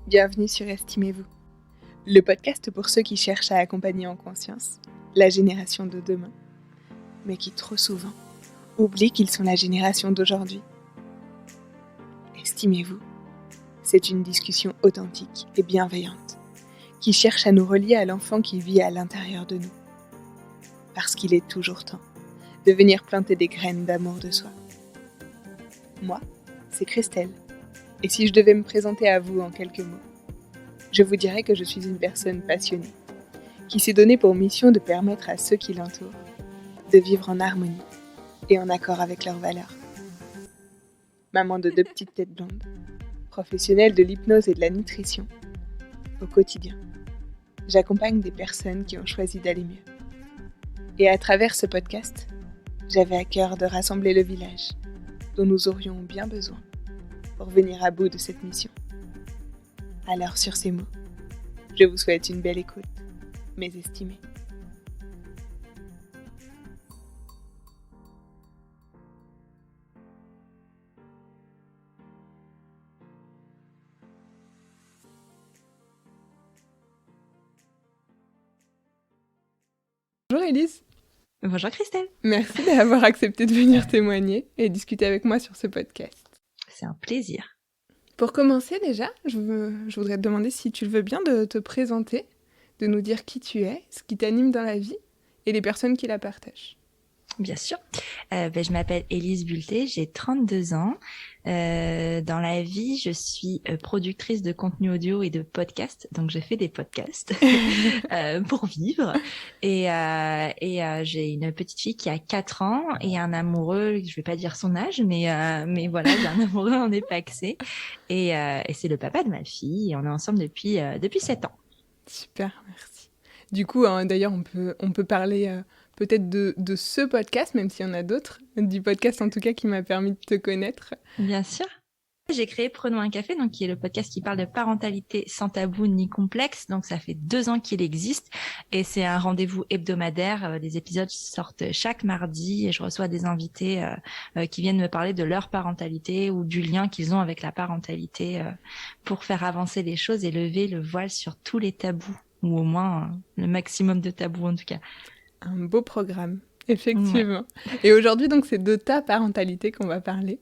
Bienvenue sur Estimez-vous, le podcast pour ceux qui cherchent à accompagner en conscience la génération de demain, mais qui trop souvent oublient qu'ils sont la génération d'aujourd'hui. Estimez-vous, c'est une discussion authentique et bienveillante qui cherche à nous relier à l'enfant qui vit à l'intérieur de nous. Parce qu'il est toujours temps de venir planter des graines d'amour de soi. Moi, c'est Christelle. Et si je devais me présenter à vous en quelques mots, je vous dirais que je suis une personne passionnée, qui s'est donnée pour mission de permettre à ceux qui l'entourent de vivre en harmonie et en accord avec leurs valeurs. Maman de 2 petites têtes blondes, professionnelle de l'hypnose et de la nutrition, au quotidien, j'accompagne des personnes qui ont choisi d'aller mieux. Et à travers ce podcast, j'avais à cœur de rassembler le village, dont nous aurions bien besoin pour venir à bout de cette mission. Alors sur ces mots, je vous souhaite une belle écoute, mes estimés. Bonjour Élise. Bonjour Christelle. Merci d'avoir accepté de venir témoigner et discuter avec moi sur ce podcast. C'est un plaisir. Pour commencer déjà, je voudrais te demander si tu le veux bien de te présenter, de nous dire qui tu es, ce qui t'anime dans la vie et les personnes qui la partagent. Bien sûr. Je m'appelle Élise Bulté, j'ai 32 ans. Dans la vie, je suis productrice de contenu audio et de podcasts. Donc, je fais des podcasts pour vivre. Et j'ai une petite fille qui a 4 ans et un amoureux, je vais pas dire son âge, mais voilà, j'ai un amoureux, on est pacsé. Et c'est le papa de ma fille et on est ensemble depuis 7 ans. Super, merci. Du coup, d'ailleurs, on peut parler peut-être de ce podcast, même s'il y en a d'autres, du podcast en tout cas qui m'a permis de te connaître. Bien sûr. J'ai créé Prenons un café, donc qui est le podcast qui parle de parentalité sans tabou ni complexe. Donc ça fait 2 ans qu'il existe et c'est un rendez-vous hebdomadaire. Les épisodes sortent chaque mardi et je reçois des invités qui viennent me parler de leur parentalité ou du lien qu'ils ont avec la parentalité pour faire avancer les choses et lever le voile sur tous les tabous, ou au moins le maximum de tabous en tout cas. Un beau programme, effectivement. Ouais. Et aujourd'hui, donc, c'est de ta parentalité qu'on va parler.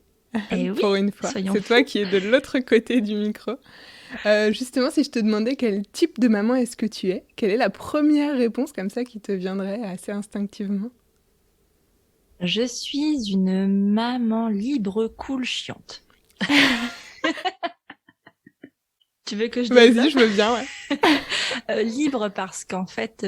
Et pour oui, une fois. C'est toi qui es de l'autre côté du micro. Justement, si je te demandais quel type de maman est-ce que tu es, quelle est la première réponse comme ça qui te viendrait assez instinctivement ? Je suis une maman libre, cool, chiante. Tu veux que je développe ? Vas-y, je veux bien, ouais. Libre parce qu'en fait,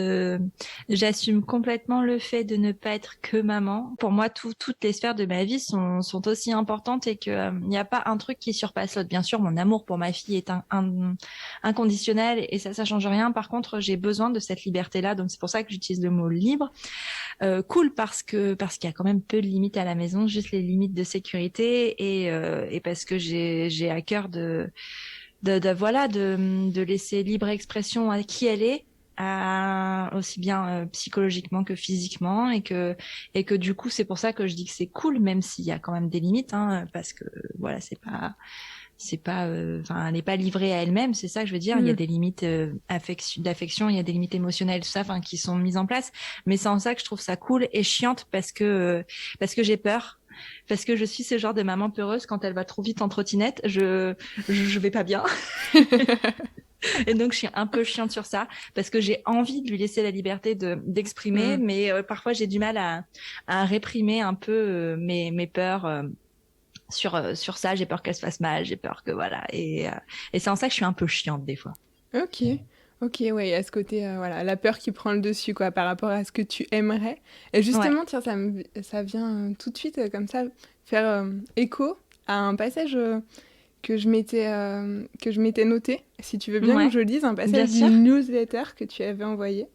j'assume complètement le fait de ne pas être que maman. Pour moi, toutes les sphères de ma vie sont aussi importantes et que n'y a pas un truc qui surpasse l'autre. Bien sûr, mon amour pour ma fille est inconditionnel et ça change rien. Par contre, j'ai besoin de cette liberté-là, donc c'est pour ça que j'utilise le mot libre. Cool parce qu'il y a quand même peu de limites à la maison, juste les limites de sécurité et parce que j'ai à cœur de laisser libre expression à qui elle est, aussi bien psychologiement que physiquement et que du coup c'est pour ça que je dis que c'est cool même s'il y a quand même des limites parce que voilà c'est pas elle n'est pas livrée à elle-même, c'est ça que je veux dire. Il y a des limites d'affection, il y a des limites émotionnelles, tout ça, qui sont mises en place. Mais c'est en ça que je trouve ça cool et chiante parce que j'ai peur. Parce que je suis ce genre de maman peureuse, quand elle va trop vite en trottinette, je vais pas bien. Et donc je suis un peu chiante sur ça parce que j'ai envie de lui laisser la liberté d'exprimer, mais parfois j'ai du mal à réprimer un peu mes peurs. Sur ça, j'ai peur qu'elle se fasse mal, j'ai peur que voilà, et c'est en ça que je suis un peu chiante des fois. Ok, ouais, il y a ce côté, voilà, la peur qui prend le dessus, quoi, par rapport à ce que tu aimerais. Et justement, tiens, ça vient tout de suite, comme ça, faire écho à un passage que je m'étais noté, si tu veux bien que je lise, un passage d'une newsletter que tu avais envoyé.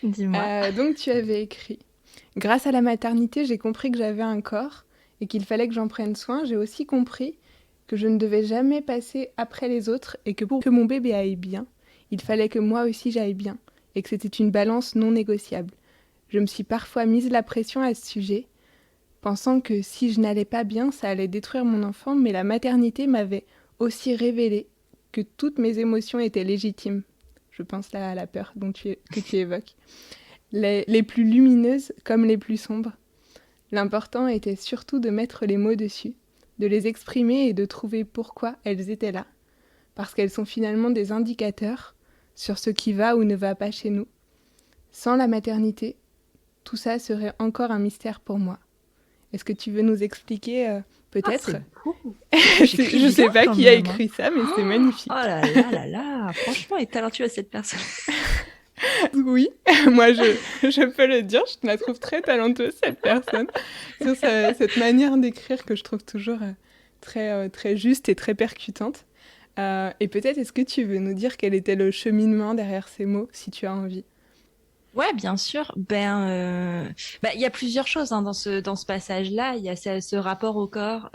Dis-moi. Donc, tu avais écrit « Grâce à la maternité, j'ai compris que j'avais un corps et qu'il fallait que j'en prenne soin. J'ai aussi compris que je ne devais jamais passer après les autres et que pour que mon bébé aille bien, il fallait que moi aussi j'aille bien, et que c'était une balance non négociable. Je me suis parfois mise la pression à ce sujet, pensant que si je n'allais pas bien, ça allait détruire mon enfant, mais la maternité m'avait aussi révélé que toutes mes émotions étaient légitimes. Je pense là à la peur que tu évoques. Les plus lumineuses comme les plus sombres. L'important était surtout de mettre les mots dessus, de les exprimer et de trouver pourquoi elles étaient là. Parce qu'elles sont finalement des indicateurs sur ce qui va ou ne va pas chez nous. Sans la maternité, tout ça serait encore un mystère pour moi. Est-ce que tu veux nous expliquer peut-être Je ne sais pas qui a écrit ça, mais c'est magnifique. Oh là là là là, franchement, elle est talentueuse cette personne. Oui, moi je peux le dire, je la trouve très talentueuse cette personne, sur cette manière d'écrire que je trouve toujours très juste et très percutante. Et peut-être, est-ce que tu veux nous dire quel était le cheminement derrière ces mots, si tu as envie? Ouais, bien sûr. Il y a plusieurs choses dans ce passage-là. Il y a ce rapport au corps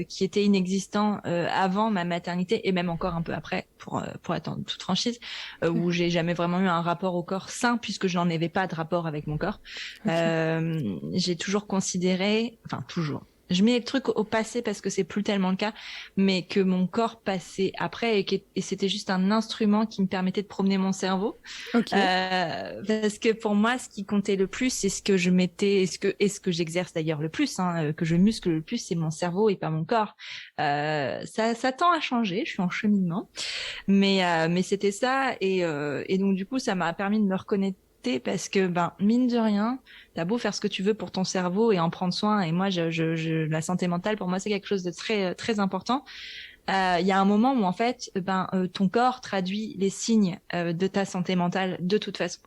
qui était inexistant avant ma maternité et même encore un peu après, pour être en toute franchise, où j'ai jamais vraiment eu un rapport au corps sain puisque je n'en avais pas de rapport avec mon corps. Okay. J'ai toujours considéré, enfin toujours. Je mets le truc au passé parce que c'est plus tellement le cas, mais que mon corps passait après et c'était juste un instrument qui me permettait de promener mon cerveau. Okay. Parce que pour moi, ce qui comptait le plus, c'est ce que je mettais, et ce que j'exerce d'ailleurs le plus, que je muscle le plus, c'est mon cerveau et pas mon corps. Ça tend à changer, je suis en cheminement, mais c'était ça et donc du coup, ça m'a permis de me reconnecter parce que mine de rien, t'as beau faire ce que tu veux pour ton cerveau et en prendre soin. Et moi, la santé mentale pour moi c'est quelque chose de très très important. Il y a un moment où en fait, ton corps traduit les signes de ta santé mentale de toute façon.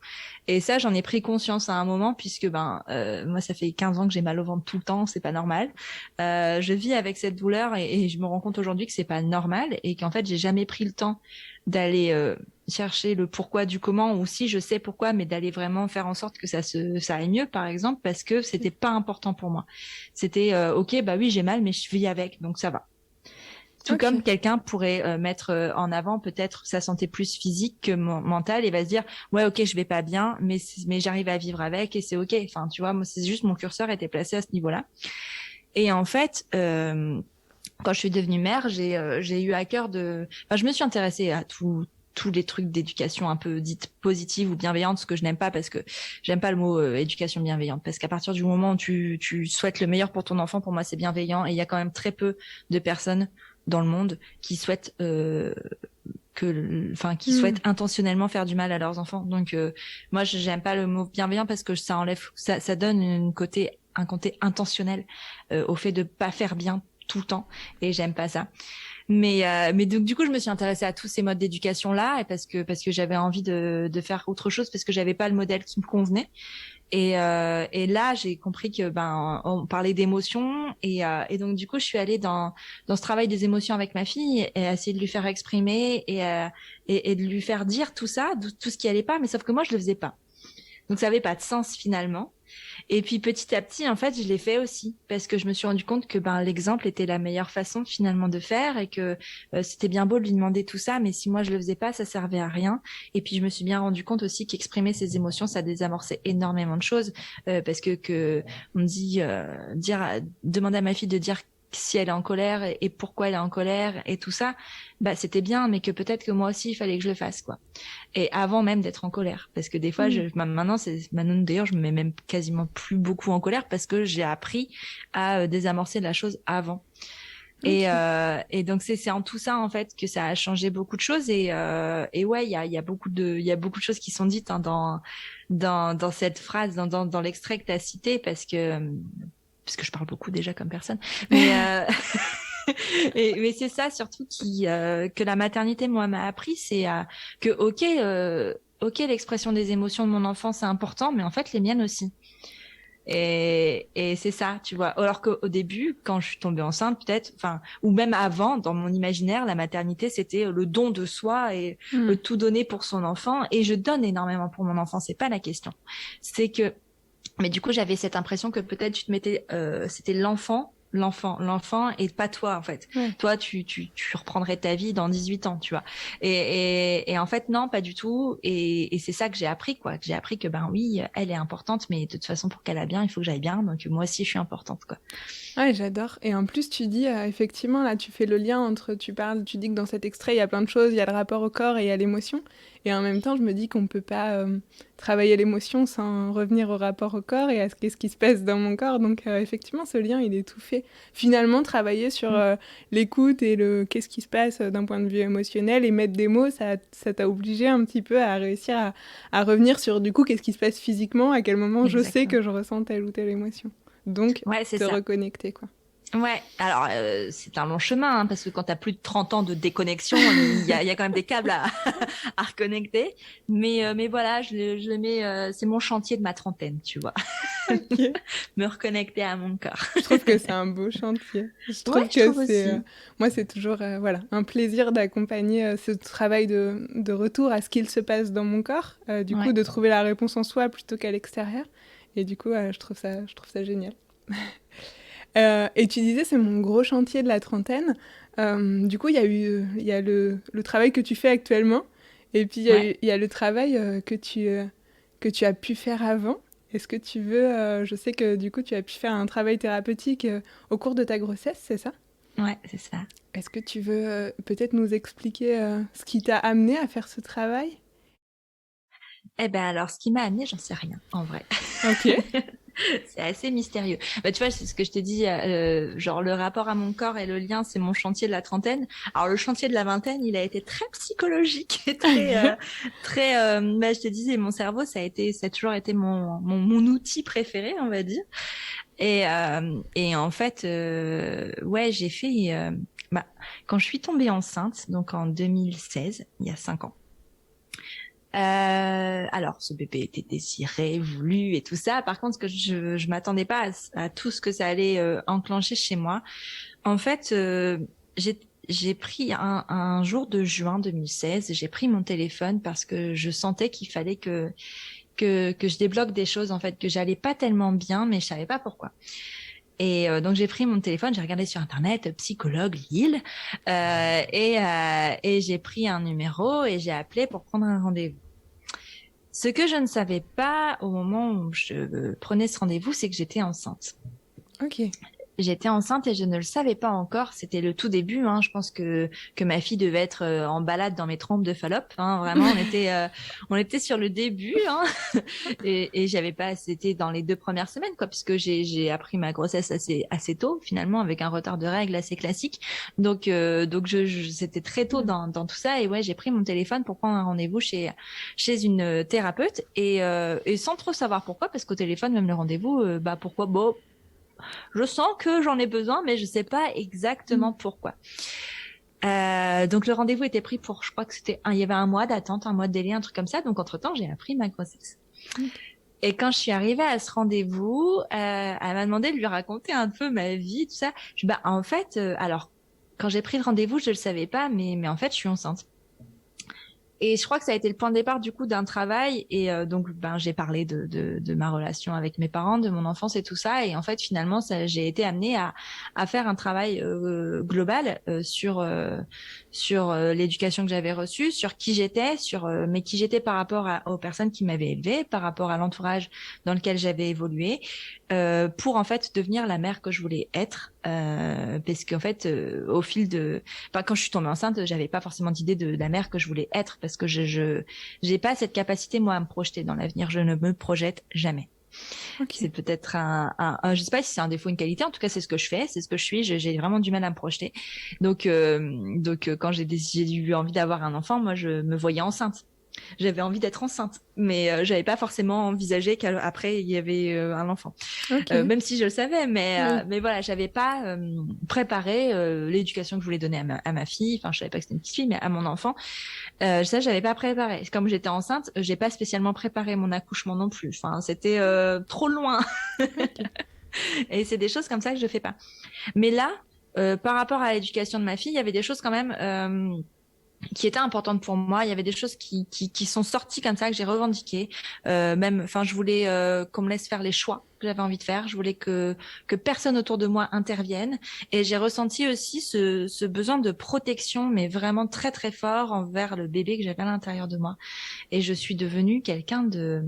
Et ça, j'en ai pris conscience à un moment puisque moi, ça fait 15 ans que j'ai mal au ventre tout le temps, c'est pas normal. Je vis avec cette douleur et je me rends compte aujourd'hui que c'est pas normal et qu'en fait, j'ai jamais pris le temps d'aller chercher le pourquoi du comment ou si je sais pourquoi, mais d'aller vraiment faire en sorte que ça aille mieux, par exemple, parce que c'était pas important pour moi. C'était ok, oui, j'ai mal, mais je vis avec, donc ça va. Tout comme quelqu'un pourrait mettre en avant peut-être sa santé plus physique que mentale et va se dire ouais ok je vais pas bien mais j'arrive à vivre avec et c'est ok. Enfin tu vois moi c'est juste mon curseur était placé à ce niveau-là. Et en fait quand je suis devenue mère j'ai eu à cœur je me suis intéressée à tous les trucs d'éducation un peu dite positive ou bienveillante, ce que je n'aime pas parce que j'aime pas le mot éducation bienveillante parce qu'à partir du moment où tu souhaites le meilleur pour ton enfant, pour moi c'est bienveillant et il y a quand même très peu de personnes dans le monde qui souhaitent souhaitent intentionnellement faire du mal à leurs enfants. Donc moi j'aime pas le mot bienveillant parce que ça donne un côté intentionnel au fait de pas faire bien tout le temps et j'aime pas ça. Mais donc du coup je me suis intéressée à tous ces modes d'éducation là et parce que j'avais envie de faire autre chose parce que j'avais pas le modèle qui me convenait. Et là, j'ai compris que on parlait d'émotions et donc du coup, je suis allée dans ce travail des émotions avec ma fille et essayer de lui faire exprimer et de lui faire dire tout ça, tout ce qui allait pas, mais sauf que moi, je le faisais pas. Donc ça avait pas de sens finalement. Et puis petit à petit, en fait, je l'ai fait aussi parce que je me suis rendu compte que l'exemple était la meilleure façon finalement de faire et que c'était bien beau de lui demander tout ça, mais si moi je le faisais pas, ça servait à rien. Et puis je me suis bien rendu compte aussi qu'exprimer ses émotions, ça désamorçait énormément de choses parce que on me dit demander à ma fille de dire si elle est en colère et pourquoi elle est en colère et tout ça, c'était bien, mais que peut-être que moi aussi il fallait que je le fasse quoi. Et avant même d'être en colère, parce que des fois, maintenant d'ailleurs, je me mets même quasiment plus beaucoup en colère parce que j'ai appris à désamorcer la chose avant. Okay. Et donc c'est en tout ça en fait que ça a changé beaucoup de choses et ouais il y a beaucoup de choses qui sont dites dans cette phrase dans l'extrait que tu as cité parce que je parle beaucoup déjà comme personne mais mais c'est ça surtout que la maternité moi m'a appris c'est que ok l'expression des émotions de mon enfant c'est important mais en fait les miennes aussi et c'est ça tu vois alors qu'au début quand je suis tombée enceinte peut-être ou même avant dans mon imaginaire la maternité c'était le don de soi et le tout donner pour son enfant et je donne énormément pour mon enfant c'est pas la question c'est que mais du coup j'avais cette impression que peut-être tu te mettais c'était l'enfant et pas toi en fait. Ouais. Toi tu reprendrais ta vie dans 18 ans, tu vois. Et en fait non, pas du tout et c'est ça que j'ai appris quoi, que j'ai appris que oui, elle est importante mais de toute façon pour qu'elle aille bien, il faut que j'aille bien donc moi aussi je suis importante quoi. Ouais, j'adore. Et en plus, tu dis, effectivement, là, tu fais le lien entre, tu dis que dans cet extrait, il y a plein de choses, il y a le rapport au corps et il y a l'émotion. Et en même temps, je me dis qu'on ne peut pas travailler l'émotion sans revenir au rapport au corps et à ce qu'est-ce qui se passe dans mon corps. Donc, effectivement, ce lien, il est tout fait. Finalement, travailler sur Mm. l'écoute et le qu'est-ce qui se passe d'un point de vue émotionnel et mettre des mots, ça t'a obligé un petit peu à réussir à revenir sur, du coup, qu'est-ce qui se passe physiquement, à quel moment je sais Exactement. que je ressens telle ou telle émotion. Donc, Ouais, c'est te ça. reconnecter, quoi. Ouais, alors c'est un long chemin, hein, parce que quand tu as plus de 30 ans de déconnexion, il y a quand même des câbles à reconnecter. Mais voilà, je le mets, c'est mon chantier de ma trentaine, tu vois. Ok. Me reconnecter à mon corps. Je trouve que c'est un beau chantier. Je Ouais, trouve je que trouve c'est, aussi. moi, c'est toujours, voilà, un plaisir d'accompagner ce travail de retour à ce qu'il se passe dans mon corps. Du coup, Ouais. de trouver la réponse en soi plutôt qu'à l'extérieur. Et du coup, je trouve ça génial. Et tu disais, c'est mon gros chantier de la trentaine. Du coup, il y a le travail que tu fais actuellement, et puis Ouais. il y a le travail que tu as pu faire avant. Est-ce que tu veux, je sais que du coup, tu as pu faire un travail thérapeutique au cours de ta grossesse, c'est ça? Ouais, c'est ça. Est-ce que tu veux peut-être nous expliquer ce qui t'a amené à faire ce travail? Eh ben alors, ce qui m'a amené, j'en sais rien, en vrai. Ok. C'est assez mystérieux. Bah, tu vois, c'est ce que je te dis, genre le rapport à mon corps et le lien, c'est mon chantier de la trentaine. Alors le chantier de la vingtaine, il a été très psychologique et Ok. très. Bah, je te disais, mon cerveau, ça a toujours été mon outil préféré, on va dire. Et en fait, ouais, j'ai fait. Bah, quand je suis tombée enceinte, donc en 2016, il y a 5 ans. Alors, ce bébé était désiré, voulu et tout ça. Par contre, ce que je m'attendais pas à tout ce que ça allait enclencher chez moi. En fait, j'ai pris un jour de juin 2016, j'ai pris mon téléphone parce que je sentais qu'il fallait que je débloque des choses, en fait, que j'allais pas tellement bien, mais je savais pas pourquoi. Et donc j'ai pris mon téléphone, j'ai regardé sur internet psychologue Lille et j'ai pris un numéro et j'ai appelé pour prendre un rendez-vous. Ce que je ne savais pas au moment où je prenais ce rendez-vous, c'est que j'étais enceinte. Ok. J'étais enceinte et je ne le savais pas encore. C'était le tout début. Hein. Je pense que ma fille devait être en balade dans mes trompes de Fallope. Hein. Vraiment, on était sur le début. Hein. Et j'avais pas. C'était dans les 2 premières semaines, quoi, puisque j'ai appris ma grossesse assez tôt, finalement, avec un retard de règles assez classique. Donc c'était très tôt dans tout ça. Et ouais, j'ai pris mon téléphone pour prendre un rendez-vous chez une thérapeute et sans trop savoir pourquoi, parce qu'au téléphone, même le rendez-vous, bah pourquoi? Bon, je sens que j'en ai besoin, mais je sais pas exactement pourquoi. Donc le rendez-vous était pris pour, je crois que il y avait un mois d'attente, un mois de délai, un truc comme ça. Donc entre-temps, j'ai appris ma grossesse. Et quand je suis arrivée à ce rendez-vous, elle m'a demandé de lui raconter un peu ma vie, tout ça. Bah en fait, alors quand j'ai pris le rendez-vous, je le savais pas, mais en fait, je suis enceinte. Et je crois que ça a été le point de départ du coup d'un travail. Et donc, ben, j'ai parlé de ma relation avec mes parents, de mon enfance et tout ça. Et en fait, finalement, j'ai été amenée à faire un travail global sur l'éducation que j'avais reçue, sur qui j'étais, mais qui j'étais par rapport aux personnes qui m'avaient élevée, par rapport à l'entourage dans lequel j'avais évolué, pour en fait devenir la mère que je voulais être. Parce qu'en fait, au fil de enfin, quand je suis tombée enceinte, j'avais pas forcément d'idée de la mère que je voulais être parce que j'ai pas cette capacité moi à me projeter dans l'avenir. Je ne me projette jamais. Ok. C'est peut-être je sais pas si c'est un défaut ou une qualité. En tout cas, c'est ce que je fais, c'est ce que je suis. J'ai vraiment du mal à me projeter. Donc, quand j'ai eu envie d'avoir un enfant, moi, je me voyais enceinte. J'avais envie d'être enceinte, mais j'avais pas forcément envisagé qu'après il y avait un enfant. Ok. Même si je le savais, Oui. mais voilà, j'avais pas préparé l'éducation que je voulais donner à ma fille. Enfin, je savais pas que c'était une petite fille, mais à mon enfant, ça j'avais pas préparé. Comme j'étais enceinte, j'ai pas spécialement préparé mon accouchement non plus. Enfin, c'était trop loin. Ok. Et c'est des choses comme ça que je fais pas. Mais là, par rapport à l'éducation de ma fille, il y avait des choses quand même qui étaient importantes pour moi. Il y avait des choses qui sont sorties comme ça, que j'ai revendiquées. Même, enfin, je voulais qu'on me laisse faire les choix que j'avais envie de faire. Je voulais que personne autour de moi intervienne. Et j'ai ressenti aussi ce besoin de protection, mais vraiment très très fort envers le bébé que j'avais à l'intérieur de moi. et je suis devenue quelqu'un de...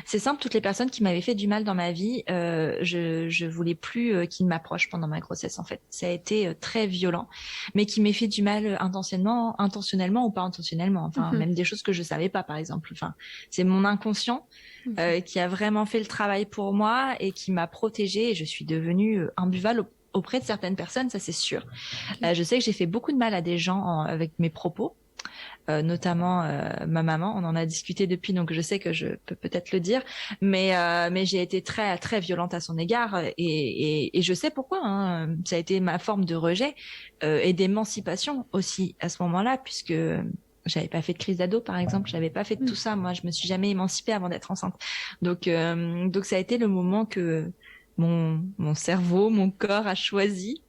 C'est simple, toutes les personnes qui m'avaient fait du mal dans ma vie, je voulais plus qu'ils m'approchent pendant ma grossesse, en fait. Ça a été très violent, mais qui m'ait fait du mal intentionnellement ou pas intentionnellement. Enfin, même des choses que je savais pas, par exemple. Enfin, c'est mon inconscient qui a vraiment fait le travail pour moi et qui m'a protégée, et je suis devenue imbuvable auprès de certaines personnes, ça c'est sûr. Je sais que j'ai fait beaucoup de mal à des gens avec mes propos, notamment ma maman. On en a discuté depuis, donc je sais que je peux peut-être le dire, mais j'ai été très très violente à son égard, et je sais pourquoi. Hein. Ça a été ma forme de rejet et d'émancipation aussi à ce moment-là, puisque j'avais pas fait de crise d'ado, par exemple. J'avais pas fait de tout ça. Moi, je me suis jamais émancipée avant d'être enceinte. Donc ça a été le moment que mon cerveau, mon corps a choisi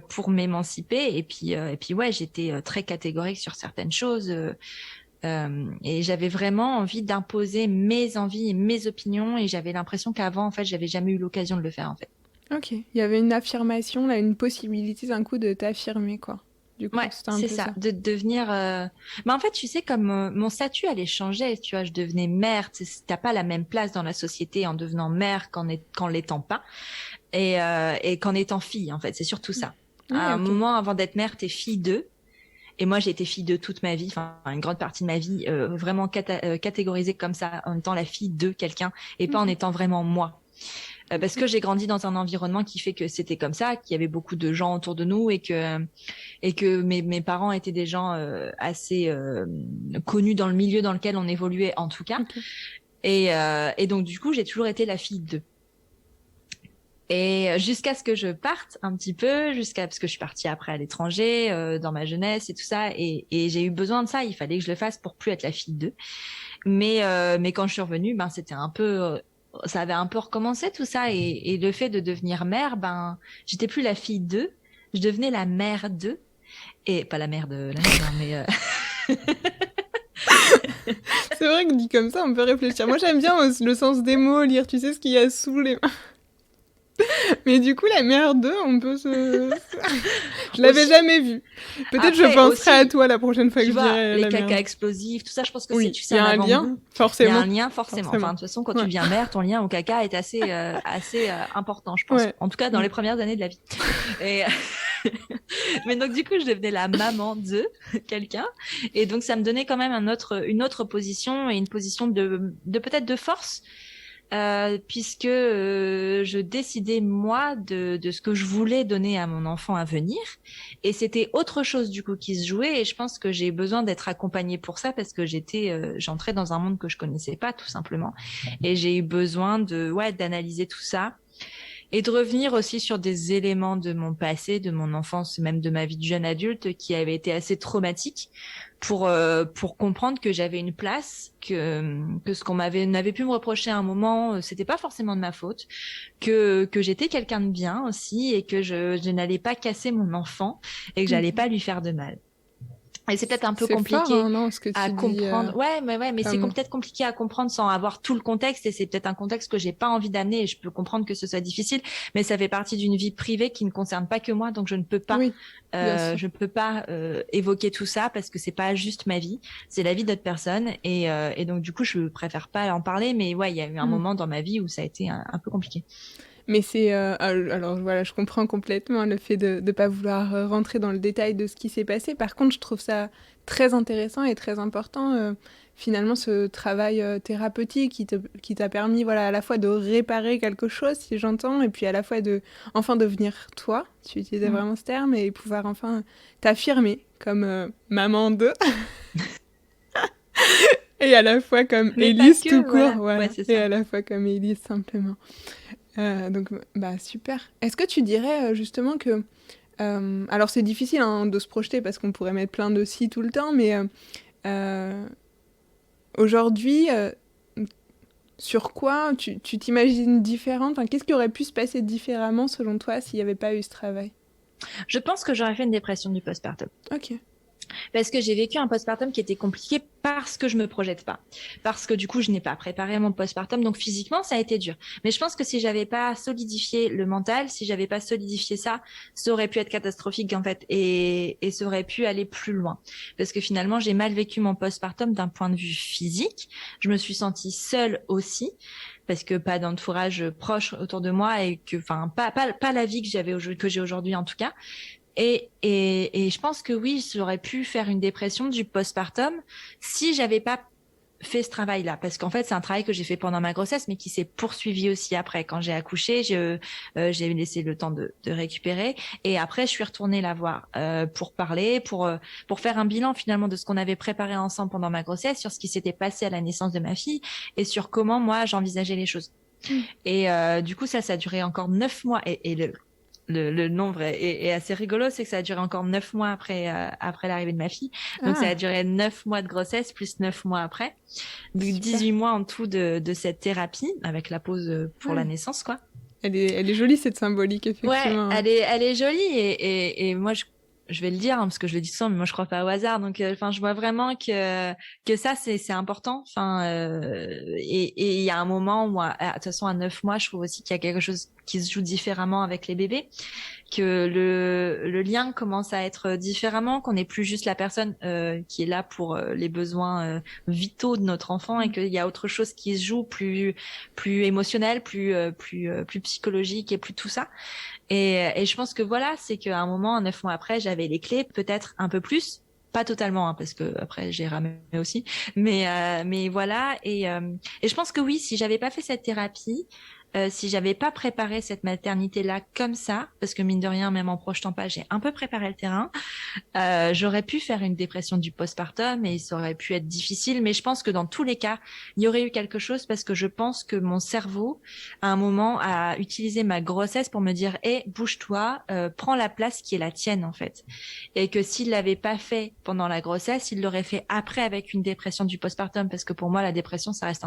pour m'émanciper. Et puis ouais, j'étais très catégorique sur certaines choses. Et j'avais vraiment envie d'imposer mes envies et mes opinions. Et j'avais l'impression qu'avant, en fait, j'avais jamais eu l'occasion de le faire, en fait. Ok, il y avait une affirmation, là, une possibilité d'un coup de t'affirmer, quoi. Du coup, Ouais, c'était un c'est peu ça, ça. de devenir. Mais en fait, tu sais, comme mon statut allait changer, tu vois, je devenais mère. T'as pas la même place dans la société en devenant mère qu'en l'étant pas, et qu'en étant fille. En fait, c'est surtout ça. À Ouais, un ok. moment, avant d'être mère, t'es fille d'eux. Et moi, j'ai été fille d'eux toute ma vie, enfin une grande partie de ma vie, vraiment catégorisée comme ça, en étant la fille de quelqu'un et pas en Ok. étant vraiment moi. Parce que j'ai grandi dans un environnement qui fait que c'était comme ça, qu'il y avait beaucoup de gens autour de nous, et que mes parents étaient des gens assez connus dans le milieu dans lequel on évoluait, en tout cas. Ok. Et donc du coup, j'ai toujours été la fille d'eux. Et jusqu'à ce que je parte un petit peu, parce que je suis partie après à l'étranger, dans ma jeunesse et tout ça, et j'ai eu besoin de ça. Il fallait que je le fasse pour plus être la fille d'eux. Mais quand je suis revenue, ben c'était un peu, ça avait un peu recommencé tout ça, et le fait de devenir mère, ben j'étais plus la fille d'eux, je devenais la mère d'eux, et pas la mère de la mère, hein, mais C'est vrai que dit comme ça, on peut réfléchir. Moi, j'aime bien le sens des mots, lire, tu sais, ce qu'il y a sous les... Mais du coup, la merde, on peut se... Je l'avais aussi. jamais vue. Peut-être je Après penserai à aussi, toi la prochaine fois que tu je vois, dirai les la cacas merde. explosifs, tout ça, je pense que c'est, Oui, tu sais, il y un a un lien, avant-goût. Il y a forcément. un lien forcément. Enfin, de toute façon, quand tu Ouais. deviens mère, ton lien au caca est assez, assez important, je pense. Ouais. En tout cas, dans les premières années de la vie. Et mais donc du coup, je devenais la maman de quelqu'un, et donc ça me donnait quand même une autre position, et une position de peut-être de force, puisque je décidais moi de ce que je voulais donner à mon enfant à venir, et c'était autre chose du coup qui se jouait, et je pense que j'ai besoin d'être accompagnée pour ça, parce que j'entrais dans un monde que je connaissais pas tout simplement, et j'ai eu besoin d'analyser tout ça, et de revenir aussi sur des éléments de mon passé, de mon enfance, même de ma vie de jeune adulte, qui avaient été assez traumatiques, pour comprendre que j'avais une place, que ce qu'on n'avait pu me reprocher à un moment, c'était pas forcément de ma faute, que j'étais quelqu'un de bien aussi, et que je n'allais pas casser mon enfant, et que j'allais pas lui faire de mal. Et c'est peut-être un peu C'est fort, compliqué hein, non, ce que à tu dis. comprendre. Ouais, mais c'est Comme... peut-être compliqué à comprendre sans avoir tout le contexte, et c'est peut-être un contexte que j'ai pas envie d'amener, et je peux comprendre que ce soit difficile, mais ça fait partie d'une vie privée qui ne concerne pas que moi, donc je ne peux pas, Oui, bien sûr. évoquer tout ça, parce que c'est pas juste ma vie, c'est la vie d'autres personnes, et donc du coup je préfère pas en parler, mais ouais, il y a eu un Mm. moment dans ma vie où ça a été un peu compliqué. Mais c'est... alors voilà, je comprends complètement le fait de ne pas vouloir rentrer dans le détail de ce qui s'est passé. Par contre, je trouve ça très intéressant et très important, finalement, ce travail thérapeutique qui t'a permis, voilà, à la fois de réparer quelque chose, si j'entends, et puis à la fois de enfin devenir toi, tu utilisais Mm. vraiment ce terme, et pouvoir enfin t'affirmer comme maman de, et à la fois comme Mais pas Élise tout que, court, voilà, ouais, voilà, c'est et ça. à la fois comme Élise simplement. Donc, bah super. Est-ce que tu dirais justement que... alors c'est difficile hein, de se projeter parce qu'on pourrait mettre plein de si tout le temps, mais euh, aujourd'hui, sur quoi tu t'imagines différente, enfin, qu'est-ce qui aurait pu se passer différemment selon toi s'il n'y avait pas eu ce travail? Je pense que j'aurais fait une dépression du postpartum. Ok. Parce que j'ai vécu un postpartum qui était compliqué parce que je me projette pas. Parce que du coup, je n'ai pas préparé mon postpartum. Donc physiquement, ça a été dur. Mais je pense que si j'avais pas solidifié le mental, si j'avais pas solidifié ça, ça aurait pu être catastrophique en fait. Et ça aurait pu aller plus loin. Parce que finalement, j'ai mal vécu mon postpartum d'un point de vue physique. Je me suis sentie seule aussi. Parce que pas d'entourage proche autour de moi et que, enfin, pas la vie que j'ai aujourd'hui en tout cas. Et je pense que oui, j'aurais pu faire une dépression du postpartum si j'avais pas fait ce travail-là. Parce qu'en fait, c'est un travail que j'ai fait pendant ma grossesse, mais qui s'est poursuivi aussi après. Quand j'ai accouché, j'ai laissé le temps de récupérer. Et après, je suis retournée la voir pour parler, pour faire un bilan finalement de ce qu'on avait préparé ensemble pendant ma grossesse, sur ce qui s'était passé à la naissance de ma fille et sur comment moi j'envisageais les choses. Mm. Et du coup, ça a duré encore 9 mois. Et le nombre est assez rigolo, c'est que ça a duré encore 9 mois après l'arrivée de ma fille. Donc, ça a Ah, duré 9 mois de grossesse plus 9 mois après. Donc, super. 18 mois en tout de cette thérapie avec la pause pour la Ouais. naissance, quoi. Elle est jolie cette symbolique, Ouais, effectivement. elle est jolie et moi je vais le dire hein, parce que je le dis souvent, mais moi je crois pas au hasard. Donc, enfin, je vois vraiment que ça c'est important. Enfin, et il y a un moment où, de toute façon, à 9 mois, je trouve aussi qu'il y a quelque chose qui se joue différemment avec les bébés, que le lien commence à être différemment, qu'on n'est plus juste la personne qui est là pour les besoins vitaux de notre enfant et Mm. qu'il y a autre chose qui se joue plus émotionnel, plus psychologique et plus tout ça. Et je pense que voilà, c'est qu'à un moment, 9 mois après, j'avais les clés, peut-être un peu plus. Pas totalement, hein, parce que après j'ai ramé aussi, mais voilà. Et je pense que oui, si j'avais pas fait cette thérapie, si j'avais pas préparé cette maternité-là comme ça, parce que mine de rien, même en projetant pas, j'ai un peu préparé le terrain. J'aurais pu faire une dépression du postpartum et ça aurait pu être difficile, mais je pense que dans tous les cas, il y aurait eu quelque chose parce que je pense que mon cerveau, à un moment, a utilisé ma grossesse pour me dire, hé, bouge-toi, prends la place qui est la tienne, en fait. Et que s'il l'avait pas fait pendant la grossesse, il l'aurait fait après avec une dépression du postpartum parce que pour moi, la dépression, ça reste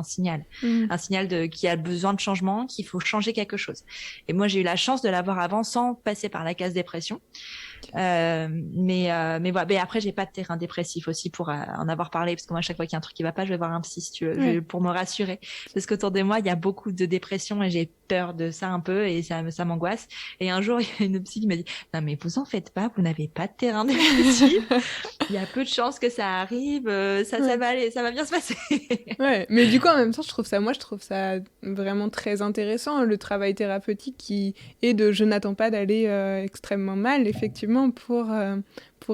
Mm. un signal qui a besoin de changement, qu'il faut changer quelque chose. Et moi, j'ai eu la chance de l'avoir avant sans passer par la case dépression. Mais voilà. Mais après, j'ai pas de terrain dépressif aussi pour en avoir parlé, parce que moi, à chaque fois qu'il y a un truc qui va pas, je vais voir un psy, si tu veux, Ouais. pour me rassurer. Parce qu'autour de moi, il y a beaucoup de dépression et j'ai peur de ça un peu et ça m'angoisse. Et un jour, il y a une psy qui m'a dit, non, mais vous en faites pas, vous n'avez pas de terrain dépressif. Il y a peu de chances que ça arrive, ça Ouais. va aller, ça va bien se passer. Ouais, mais du coup, en même temps, je trouve ça vraiment très intéressant, le travail thérapeutique qui est de je n'attends pas d'aller extrêmement mal, effectivement, pour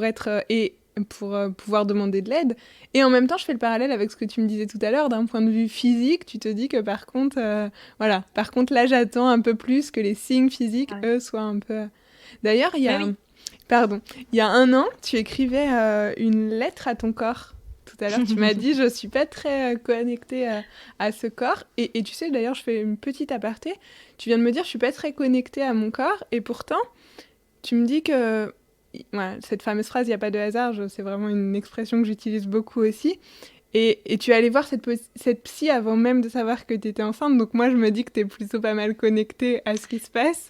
être et pour pouvoir demander de l'aide. Et en même temps, je fais le parallèle avec ce que tu me disais tout à l'heure, d'un point de vue physique, tu te dis que par contre, voilà, par contre, là, j'attends un peu plus que les signes physiques, Ouais. eux, soient un peu. D'ailleurs, Mais oui. pardon, il y a un an, tu écrivais une lettre à ton corps. Tout à l'heure, tu m'as dit, je suis pas très connectée à ce corps. Et tu sais, d'ailleurs, je fais une petite aparté. Tu viens de me dire, je suis pas très connectée à mon corps. Et pourtant, tu me dis que, ouais, cette fameuse phrase, il n'y a pas de hasard, c'est vraiment une expression que j'utilise beaucoup aussi. Et tu es allée voir cette psy avant même de savoir que tu étais enceinte. Donc moi, je me dis que tu es plutôt pas mal connectée à ce qui se passe.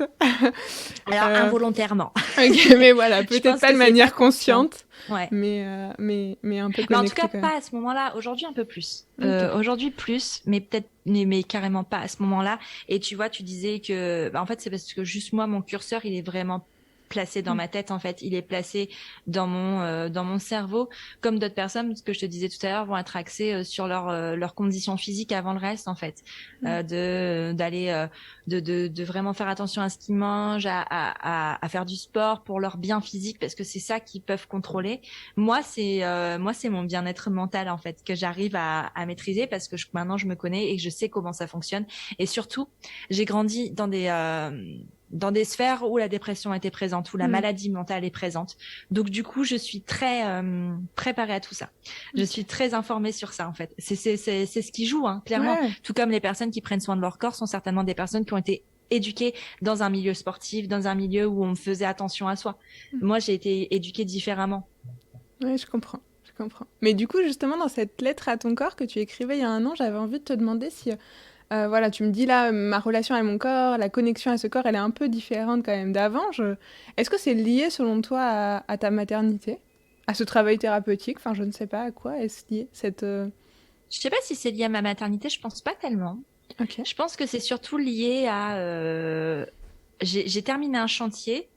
Alors, Euh, involontairement. ok, mais voilà, Je peut-être pense pas que de c'est pas manière conscient. consciente, Ouais. mais un peu Mais en tout cas, connectée quand même. pas à ce moment-là. Aujourd'hui, un peu plus. Ok. Aujourd'hui, plus, mais peut-être, mais carrément pas à ce moment-là. Et tu vois, tu disais que, en fait, c'est parce que juste moi, mon curseur, il est vraiment placé dans Mm. ma tête. En fait, il est placé dans mon cerveau, comme d'autres personnes, ce que je te disais tout à l'heure, vont être axées sur leurs conditions physiques avant le reste, en fait, Mm. d'aller, de vraiment faire attention à ce qu'ils mangent, à faire du sport pour leur bien physique, parce que c'est ça qu'ils peuvent contrôler. Moi, c'est mon bien-être mental en fait que j'arrive à maîtriser parce que maintenant je me connais et que je sais comment ça fonctionne. Et surtout, j'ai grandi dans des sphères où la dépression était présente, où la Mm. maladie mentale est présente. Donc du coup, je suis très préparée à tout ça. Je Ok. suis très informée sur ça en fait. C'est ce qui joue, hein, clairement. Ouais. Tout comme les personnes qui prennent soin de leur corps sont certainement des personnes qui ont été éduquées dans un milieu sportif, dans un milieu où on faisait attention à soi. Mm. Moi, j'ai été éduquée différemment. Ouais, je comprends. Je comprends. Mais du coup, justement, dans cette lettre à ton corps que tu écrivais il y a un an, j'avais envie de te demander si, voilà, tu me dis là, ma relation à mon corps, la connexion à ce corps, elle est un peu différente quand même d'avant. Est-ce que c'est lié selon toi à ta maternité? À ce travail thérapeutique, enfin, je ne sais pas à quoi est-ce lié Je sais pas si c'est lié à ma maternité, je pense pas tellement. Ok. Je pense que c'est surtout lié à... j'ai terminé un chantier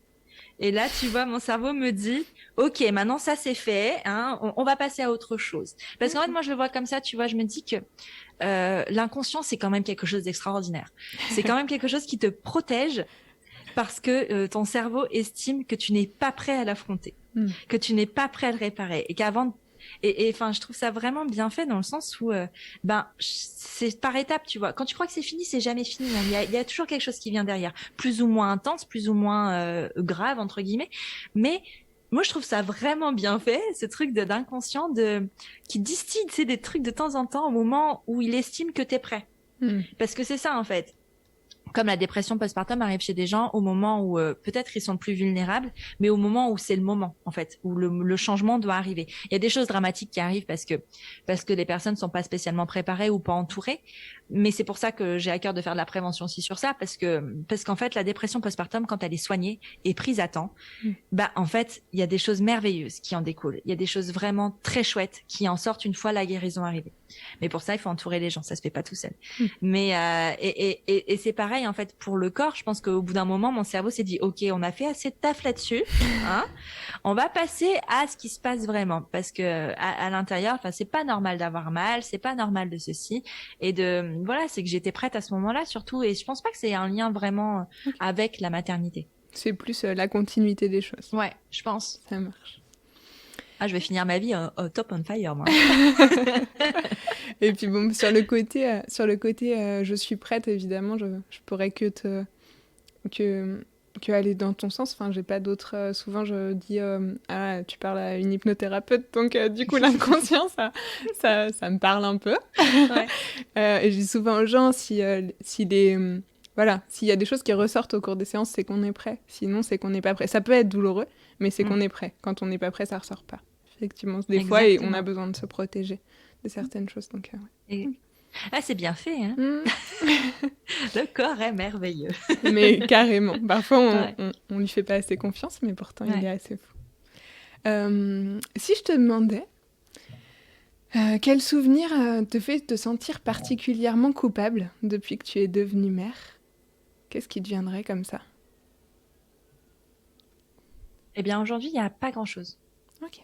et là, tu vois, mon cerveau me dit, OK, maintenant ça c'est fait, hein, on va passer à autre chose. Parce qu'en fait, moi, je le vois comme ça, tu vois, je me dis que l'inconscient, c'est quand même quelque chose d'extraordinaire. C'est quand même quelque chose qui te protège parce que ton cerveau estime que tu n'es pas prêt à l'affronter, que tu n'es pas prêt à le réparer et qu'avant et enfin je trouve ça vraiment bien fait dans le sens où c'est par étapes, tu vois. Quand tu crois que c'est fini, c'est jamais fini, hein. Il y a toujours quelque chose qui vient derrière, plus ou moins intense, plus ou moins grave entre guillemets, mais moi je trouve ça vraiment bien fait, ce truc d'inconscient qui distille, tu sais, des trucs de temps en temps au moment où il estime que t'es prêt. Parce que c'est ça en fait. Comme la dépression postpartum arrive chez des gens au moment où peut-être ils sont plus vulnérables, mais au moment où c'est le moment en fait, où le changement doit arriver. Il y a des choses dramatiques qui arrivent parce que les personnes sont pas spécialement préparées ou pas entourées. Mais c'est pour ça que j'ai à cœur de faire de la prévention aussi sur ça, parce qu'en fait la dépression postpartum, quand elle est soignée et prise à temps, bah en fait il y a des choses merveilleuses qui en découlent. Il y a des choses vraiment très chouettes qui en sortent une fois la guérison arrivée. Mais pour ça, il faut entourer les gens. Ça se fait pas tout seul. Mais et c'est pareil en fait pour le corps. Je pense qu'au bout d'un moment, mon cerveau s'est dit OK, on a fait assez de taf là-dessus. Hein, on va passer à ce qui se passe vraiment parce que à l'intérieur, enfin c'est pas normal d'avoir mal, c'est pas normal de ceci et de voilà, c'est que j'étais prête à ce moment-là surtout et je pense pas que c'est un lien vraiment avec la maternité. C'est plus la continuité des choses. Ouais, je pense. Ça marche. Ah, je vais finir ma vie au top on fire, moi. Et puis bon, sur le côté, je suis prête, évidemment, je pourrais que aller dans ton sens. Enfin, j'ai pas d'autres. Souvent, je dis ah, tu parles à une hypnothérapeute, donc du coup, l'inconscient, ça me parle un peu. Ouais. Et je dis souvent aux gens voilà, s'il y a des choses qui ressortent au cours des séances, c'est qu'on est prêt. Sinon, c'est qu'on n'est pas prêt. Ça peut être douloureux, mais c'est qu'on est prêt. Quand on n'est pas prêt, ça ressort pas. Effectivement, des fois, et on a besoin de se protéger de certaines choses. Donc, ouais. Ah, c'est bien fait, hein. Le corps est merveilleux. Mais carrément. Parfois, on lui fait pas assez confiance, mais pourtant, il est assez fou. Si je te demandais, quel souvenir te fait te sentir particulièrement coupable depuis que tu es devenue mère ? Qu'est-ce qui te viendrait comme ça ? Eh bien, aujourd'hui, il n'y a pas grand-chose. Ok.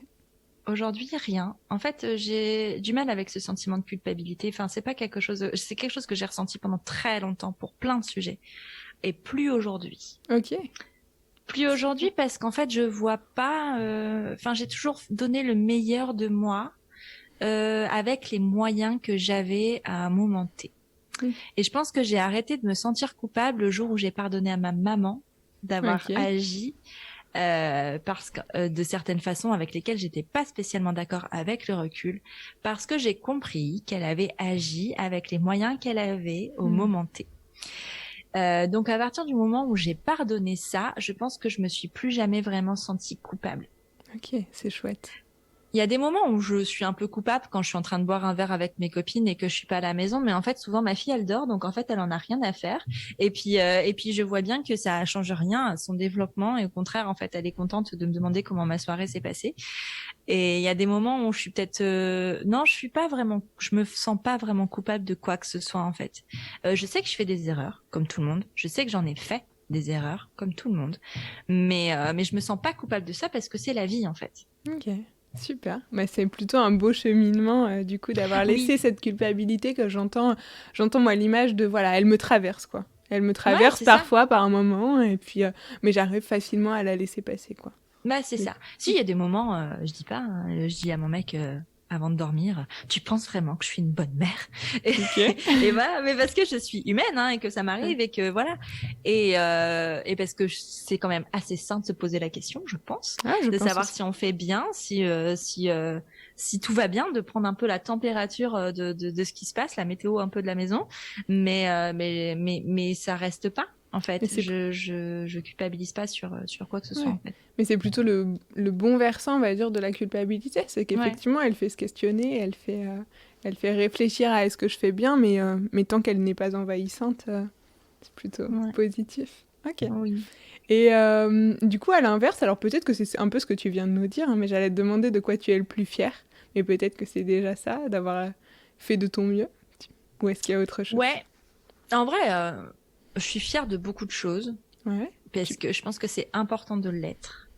Aujourd'hui, rien. En fait, j'ai du mal avec ce sentiment de culpabilité. Enfin, c'est quelque chose que j'ai ressenti pendant très longtemps pour plein de sujets. Et plus aujourd'hui. Ok. Plus aujourd'hui parce qu'en fait, je vois pas. Enfin, j'ai toujours donné le meilleur de moi avec les moyens que j'avais à un moment T. Et je pense que j'ai arrêté de me sentir coupable le jour où j'ai pardonné à ma maman d'avoir agi. Parce que de certaines façons avec lesquelles j'étais pas spécialement d'accord avec le recul, parce que j'ai compris qu'elle avait agi avec les moyens qu'elle avait au moment T. Donc à partir du moment où j'ai pardonné ça, je pense que je me suis plus jamais vraiment sentie coupable. Ok, c'est chouette. Il y a des moments où je suis un peu coupable quand je suis en train de boire un verre avec mes copines et que je suis pas à la maison, mais en fait souvent ma fille elle dort, donc en fait elle en a rien à faire. Et puis je vois bien que ça change rien à son développement et au contraire en fait elle est contente de me demander comment ma soirée s'est passée. Et il y a des moments où je suis peut-être non, je me sens pas vraiment coupable de quoi que ce soit en fait. Je sais que je fais des erreurs comme tout le monde. Je sais que j'en ai fait des erreurs comme tout le monde, mais je me sens pas coupable de ça parce que c'est la vie en fait. Ok. Super, bah, c'est plutôt un beau cheminement du coup d'avoir laissé cette culpabilité que j'entends moi l'image de voilà, elle me traverse quoi. Elle me traverse parfois par un moment et puis mais j'arrive facilement à la laisser passer quoi. Bah c'est ça. Si il y a des moments je dis pas je dis à mon mec avant de dormir, tu penses vraiment que je suis une bonne mère et voilà, mais parce que je suis humaine et que ça m'arrive et que voilà et parce que c'est quand même assez sain de se poser la question, je pense, de savoir si on fait bien, si tout va bien, de prendre un peu la température de ce qui se passe, la météo un peu de la maison, mais ça reste pas. En fait, je culpabilise pas sur quoi que ce soit. En fait. Mais c'est plutôt le bon versant, on va dire, de la culpabilité. C'est qu'effectivement, elle fait se questionner, elle fait réfléchir à est-ce que je fais bien, mais tant qu'elle n'est pas envahissante, c'est plutôt positif. Ok. Oui. Et du coup, à l'inverse, alors peut-être que c'est un peu ce que tu viens de nous dire, hein, mais j'allais te demander de quoi tu es le plus fier. Mais peut-être que c'est déjà ça, d'avoir fait de ton mieux. Ou est-ce qu'il y a autre chose? Ouais, en vrai, je suis fière de beaucoup de choses Ouais. parce que je pense que c'est important de l'être.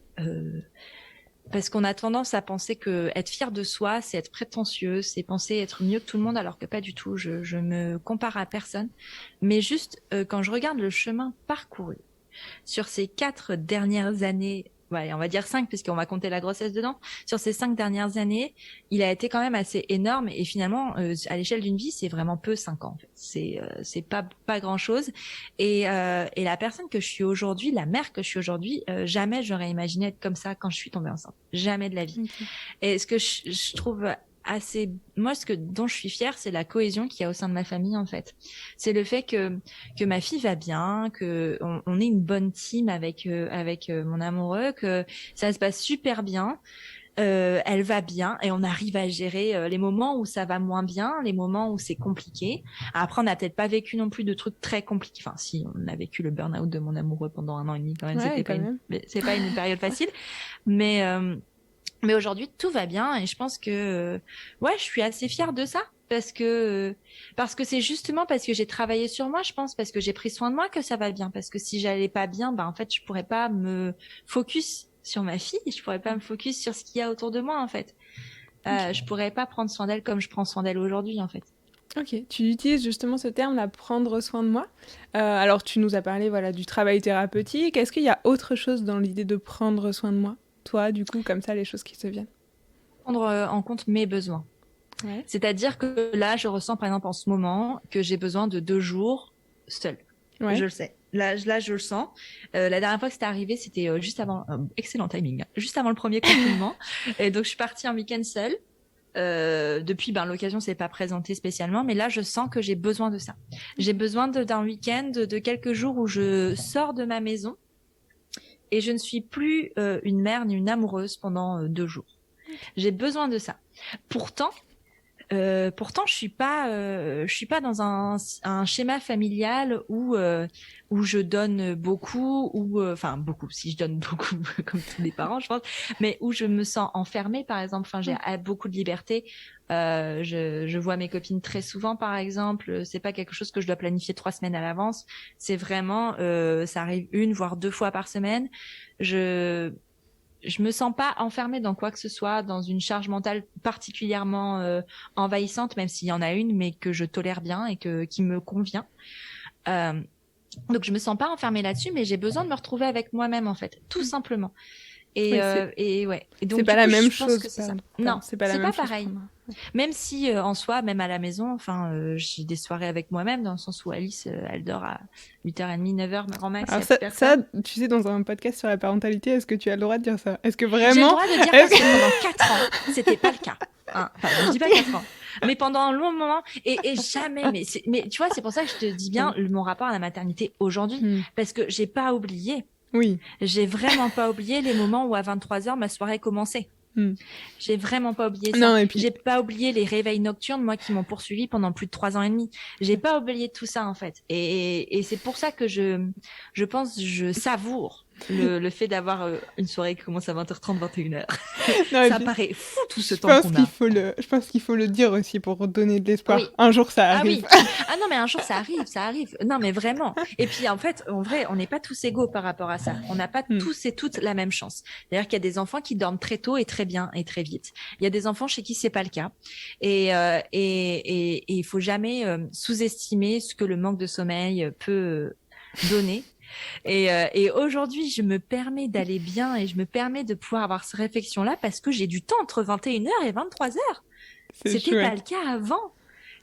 Parce qu'on a tendance à penser que être fier de soi, c'est être prétentieux, c'est penser être mieux que tout le monde, alors que pas du tout. Je me compare à personne. Mais juste, quand je regarde le chemin parcouru sur ces 4 dernières années, ouais, on va dire 5, puisqu'on va compter la grossesse dedans, sur ces 5 dernières années, il a été quand même assez énorme. Et finalement, à l'échelle d'une vie, c'est vraiment peu 5 ans. En fait. C'est pas grand-chose. Et la personne que je suis aujourd'hui, la mère que je suis aujourd'hui, jamais j'aurais imaginé être comme ça quand je suis tombée enceinte. Jamais de la vie. Ok. Et ce que je trouve assez, moi, dont je suis fière, c'est la cohésion qu'il y a au sein de ma famille, en fait. C'est le fait que ma fille va bien, que on est une bonne team avec mon amoureux, que ça se passe super bien. Elle va bien et on arrive à gérer les moments où ça va moins bien, les moments où c'est compliqué. Après, on n'a peut-être pas vécu non plus de trucs très compliqués. Enfin, si, on a vécu le burn-out de mon amoureux pendant 1 an et demi quand même. Ouais, C'était pas quand même. c'est pas une période facile, mais mais aujourd'hui tout va bien et je pense que ouais, je suis assez fière de ça parce que c'est justement parce que j'ai travaillé sur moi, je pense, parce que j'ai pris soin de moi que ça va bien. Parce que si j'allais pas bien, ben en fait, je pourrais pas me focus sur ma fille, je pourrais pas me focus sur ce qu'il y a autour de moi en fait. Je pourrais pas prendre soin d'elle comme je prends soin d'elle aujourd'hui en fait. Ok, tu utilises justement ce terme-là, prendre soin de moi. Alors, tu nous as parlé voilà, du travail thérapeutique. Est-ce qu'il y a autre chose dans l'idée de prendre soin de moi? Toi, du coup, comme ça, les choses qui te viennent. Prendre en compte mes besoins. Ouais. C'est-à-dire que là, je ressens par exemple en ce moment que j'ai besoin de 2 jours seule. Ouais. Je le sais. Là, je le sens. La dernière fois que c'était arrivé, c'était juste avant, excellent timing, hein, juste avant le premier confinement. Et donc, je suis partie en week-end seule. Depuis, ben, l'occasion s'est pas présentée spécialement, mais là, je sens que j'ai besoin de ça. J'ai besoin d'un week-end, de quelques jours où je sors de ma maison et je ne suis plus une mère ni une amoureuse pendant 2 jours. J'ai besoin de ça. Pourtant, je suis pas dans un schéma familial où je donne beaucoup, ou enfin beaucoup, si je donne beaucoup, comme tous les parents, je pense, mais où je me sens enfermée, par exemple. Enfin, j'ai beaucoup de liberté. Je vois mes copines très souvent, par exemple. C'est pas quelque chose que je dois planifier 3 semaines à l'avance. C'est vraiment, ça arrive 1 voire 2 fois par semaine. Je me sens pas enfermée dans quoi que ce soit, dans une charge mentale particulièrement envahissante, même s'il y en a une, mais que je tolère bien et qui me convient. Euh, donc je me sens pas enfermée là-dessus, mais j'ai besoin de me retrouver avec moi-même en fait, tout simplement. Oui, Et ouais. Et donc c'est pas du la coup, même je pense chose. que c'est ça. Pardon. Non, C'est pas la c'est même pas chose pareil. pour moi. Même si en soi, même à la maison, enfin, j'ai des soirées avec moi-même, dans le sens où Alice, elle dort à 8h30, 9h, grand max, Alors il y a plus ça, personne. tu sais, dans un podcast sur la parentalité, est-ce que tu as le droit de dire ça? Est-ce que J'ai le vraiment... droit de dire parce que pendant 4 ans, c'était pas le cas. Hein. Enfin, je dis pas 4 ans, mais pendant un long moment, et jamais, mais tu vois, c'est pour ça que je te dis bien mon rapport à la maternité aujourd'hui, parce que j'ai pas oublié. Oui. J'ai vraiment pas oublié les moments où à 23h, ma soirée commençait. J'ai vraiment pas oublié ça. Non, et puis... J'ai pas oublié les réveils nocturnes, moi, qui m'ont poursuivi pendant plus de 3 ans et demi. J'ai pas oublié tout ça, en fait. Et c'est pour ça que je pense, je savoure le fait d'avoir une soirée qui commence à 20h30, 21h. Non, Ça puis, paraît fou, tout ce temps qu'on a. Je pense qu'il faut le dire aussi pour donner de l'espoir. Oui. Un jour, ça Ah arrive. oui. Ah non, mais un jour, ça arrive, ça arrive. Non, mais vraiment. Et puis, en fait, en vrai, on n'est pas tous égaux par rapport à ça. On n'a pas tous et toutes la même chance. D'ailleurs, qu'il y a des enfants qui dorment très tôt et très bien et très vite. Il y a des enfants chez qui c'est pas le cas. Et il faut jamais sous-estimer ce que le manque de sommeil peut donner. Et aujourd'hui, je me permets d'aller bien et je me permets de pouvoir avoir cette réflexion-là parce que j'ai du temps entre 21h et 23h. C'était pas le cas avant.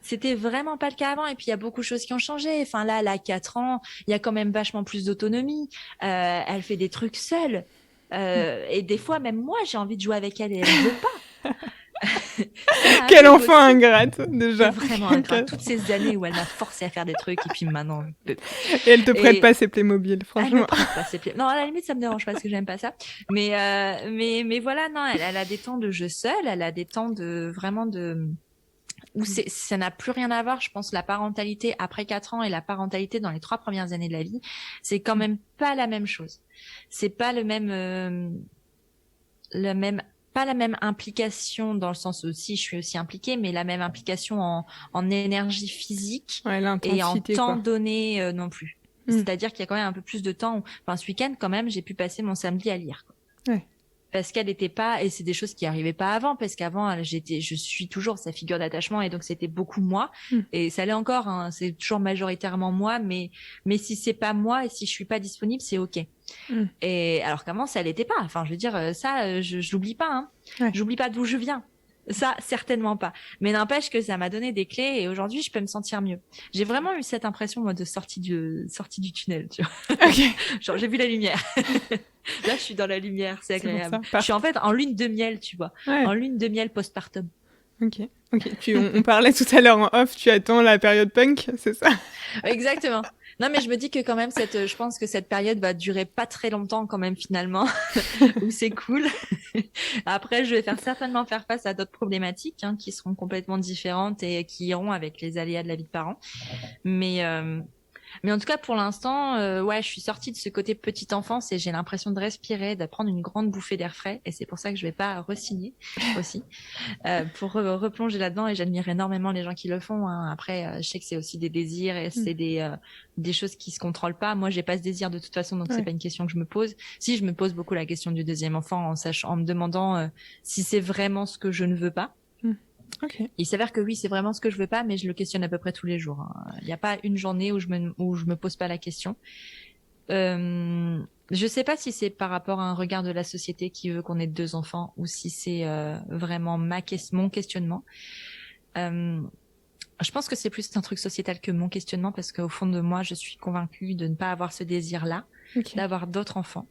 C'était vraiment pas le cas avant. Et puis, il y a beaucoup de choses qui ont changé. Enfin, là, elle a 4 ans. Il y a quand même vachement plus d'autonomie. Elle fait des trucs seule. Et des fois, même moi, j'ai envie de jouer avec elle et elle ne veut pas. Quel enfant ingrate, déjà. Vraiment ingrate. Toutes ces années où elle m'a forcé à faire des trucs et puis maintenant... Et elle te prête pas ses Playmobil, franchement. Elle me prête pas ses Playmobil. Non, à la limite, ça me dérange pas parce que j'aime pas ça. Mais voilà, non, elle a des temps de jeu seule. Elle a des temps de... Vraiment de... où ça n'a plus rien à voir. Je pense la parentalité après 4 ans et la parentalité dans les 3 premières années de la vie, c'est quand même pas la même chose. C'est pas pas la même implication dans le sens aussi, je suis aussi impliquée, mais la même implication en énergie physique et en temps donné non plus. C'est-à-dire qu'il y a quand même un peu plus de temps. Enfin, ce week-end, quand même, j'ai pu passer mon samedi à lire. Ouais. Parce qu'elle n'était pas, et c'est des choses qui arrivaient pas avant, parce qu'avant, je suis toujours sa figure d'attachement, et donc c'était beaucoup moi, et ça l'est encore, hein, c'est toujours majoritairement moi, mais si c'est pas moi, et si je suis pas disponible, c'est ok. Et alors qu'avant, ça l'était pas. Enfin, je veux dire, ça, je l'oublie pas, hein. Ouais. J'oublie pas d'où je viens. Ça, certainement pas. Mais n'empêche que ça m'a donné des clés et aujourd'hui, je peux me sentir mieux. J'ai vraiment eu cette impression, moi, de sortie du tunnel, tu vois. Okay. Genre, j'ai vu la lumière. Là, je suis dans la lumière, c'est agréable. Je suis en fait en lune de miel, tu vois. Ouais. En lune de miel postpartum. Ok. On parlait tout à l'heure en off, tu attends la période punk, c'est ça? Exactement. Non, mais je me dis que quand même, je pense que cette période va durer pas très longtemps quand même finalement, où c'est cool. Après, je vais certainement faire face à d'autres problématiques qui seront complètement différentes et qui iront avec les aléas de la vie de parent. Mais en tout cas, pour l'instant, ouais, je suis sortie de ce côté petite enfance et j'ai l'impression de respirer, de prendre une grande bouffée d'air frais. Et c'est pour ça que je vais pas re-signer aussi, pour replonger là-dedans. Et j'admire énormément les gens qui le font. Hein. Après, je sais que c'est aussi des désirs et c'est des choses qui se contrôlent pas. Moi, j'ai pas ce désir de toute façon, donc c'est pas une question que je me pose. Si, je me pose beaucoup la question du deuxième enfant en me demandant si c'est vraiment ce que je ne veux pas. Okay. Il s'avère que oui, c'est vraiment ce que je veux pas, mais je le questionne à peu près tous les jours. Il n'y a pas une journée où je me pose pas la question. Je sais pas si c'est par rapport à un regard de la société qui veut qu'on ait 2 enfants ou si c'est vraiment mon questionnement. Je pense que c'est plus un truc sociétal que mon questionnement parce qu'au fond de moi, je suis convaincue de ne pas avoir ce désir-là, d'avoir d'autres enfants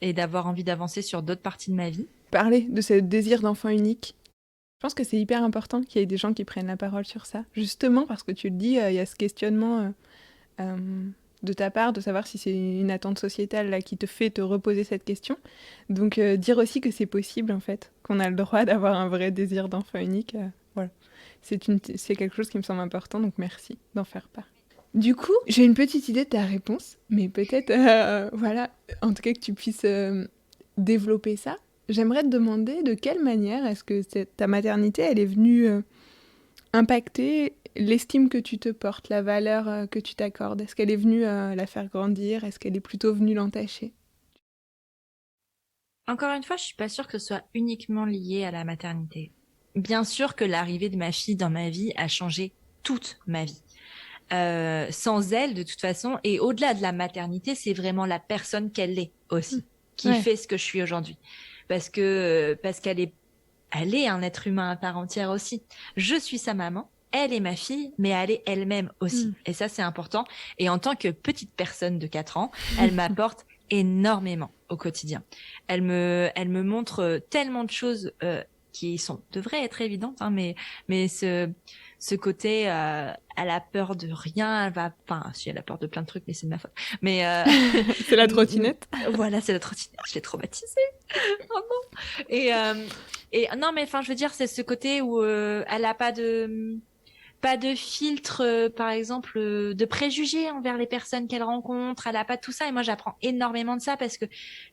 et d'avoir envie d'avancer sur d'autres parties de ma vie. Parler de ce désir d'enfant unique. Je pense que c'est hyper important qu'il y ait des gens qui prennent la parole sur ça. Justement, parce que tu le dis, il y a ce questionnement de ta part, de savoir si c'est une attente sociétale là, qui te fait te reposer cette question. Donc, dire aussi que c'est possible, en fait, qu'on a le droit d'avoir un vrai désir d'enfant unique. Voilà. C'est quelque chose qui me semble important, donc merci d'en faire part. Du coup, j'ai une petite idée de ta réponse, mais peut-être, voilà, en tout cas que tu puisses développer ça. J'aimerais te demander de quelle manière est-ce que ta maternité, elle est venue impacter l'estime que tu te portes, la valeur que tu t'accordes. Est-ce qu'elle est venue la faire grandir? Est-ce qu'elle est plutôt venue l'entacher? Encore une fois, je suis pas sûre que ce soit uniquement lié à la maternité. Bien sûr que l'arrivée de ma fille dans ma vie a changé toute ma vie. Sans elle, de toute façon, et au-delà de la maternité, c'est vraiment la personne qu'elle est aussi, qui fait ce que je suis aujourd'hui. Parce qu'elle est un être humain à part entière aussi. Je suis sa maman, elle est ma fille, mais elle est elle-même aussi. Et ça, c'est important. Et en tant que petite personne de 4 ans, elle m'apporte énormément au quotidien. Elle me montre tellement de choses qui devraient être évidentes, hein, mais ce côté, elle a peur de rien, si elle a peur de plein de trucs, mais c'est de ma faute. Mais c'est la trottinette. Voilà, c'est la trottinette. Je l'ai traumatisée. Oh non. Et non, mais enfin, je veux dire, c'est ce côté où elle a pas de filtre, par exemple, de préjugés envers les personnes qu'elle rencontre. Elle a pas tout ça. Et moi, j'apprends énormément de ça parce que